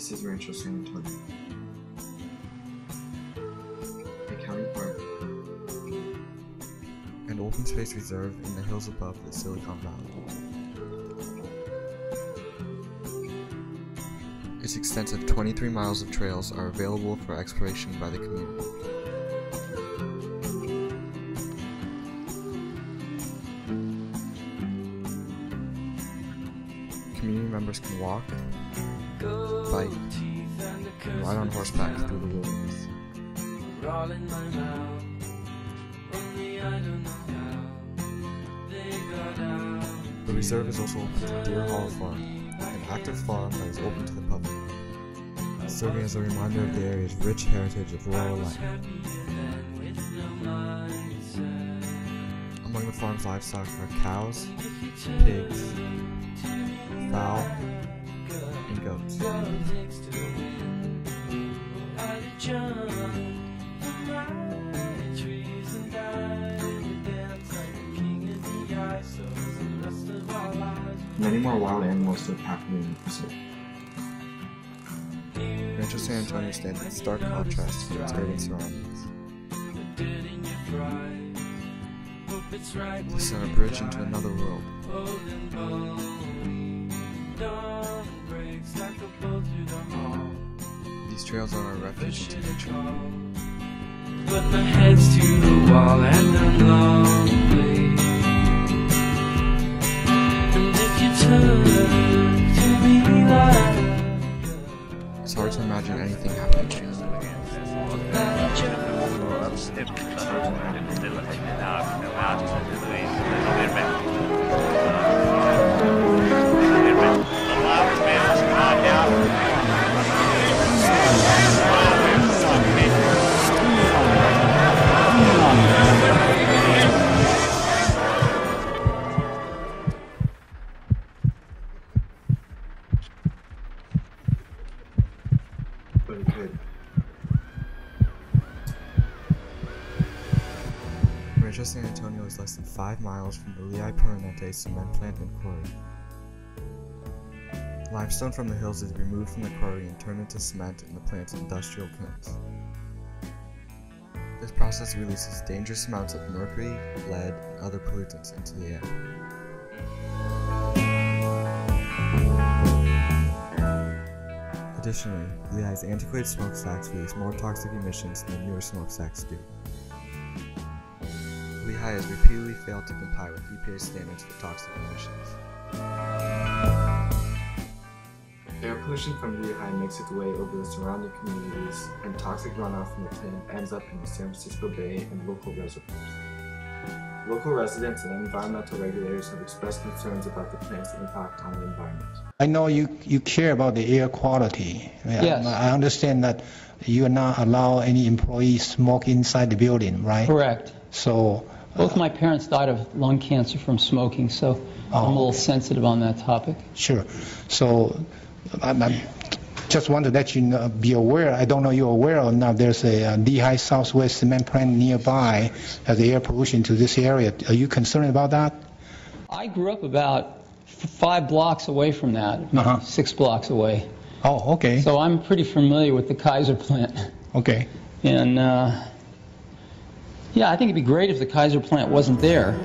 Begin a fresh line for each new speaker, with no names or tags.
This is Rancho San Antonio, a county park, an open space reserve in the hills above the Silicon Valley. Its extensive 23 miles of trails are available for exploration by the community. Community members can walk, bike, and ride on horseback through the wilderness. The reserve is also open to Deer Hall Farm, an active farm that is open to the public, serving as a reminder of the area's rich heritage of rural life. Among the farm's livestock are cows, pigs, fowl, and goats. Many more wild animals live happily in the Pacific. Rancho San Antonio stands in stark contrast to its urban surroundings. This is a bridge into another world. These trails are our refuge into nature. But my head's to the wall and I'm lonely. And if you turn to me like, it's hard to imagine anything happening to you. But it could. Rancho San Antonio is less than 5 miles from the Lehigh Permanente cement plant and quarry. Limestone from the hills is removed from the quarry and turned into cement in the plant's industrial kilns. This process releases dangerous amounts of mercury, lead, and other pollutants into the air. Additionally, Lehigh's antiquated smokestacks release more toxic emissions than newer smokestacks do. Lehigh has repeatedly failed to comply with EPA standards for toxic emissions. Air pollution from Lehigh makes its way over the surrounding communities, and toxic runoff from the plant ends up in the San Francisco Bay and local reservoirs. Local residents and environmental regulators have expressed concerns about the plant's impact on the environment.
I know you care about the air quality.
Yes.
I understand that you are not allow any employees smoke inside the building, right?
Correct.
So
both my parents died of lung cancer from smoking, so I'm a little sensitive on that topic.
Sure. So I just want to let you know, be aware. I don't know you're aware or not. There's a Lehigh Southwest cement plant nearby has air pollution to this area. Are you concerned about that?
I grew up about 5 blocks away from that, 6 blocks away.
Oh, okay.
So I'm pretty familiar with the Kaiser plant.
Okay.
And yeah, I think it'd be great if the Kaiser plant wasn't there.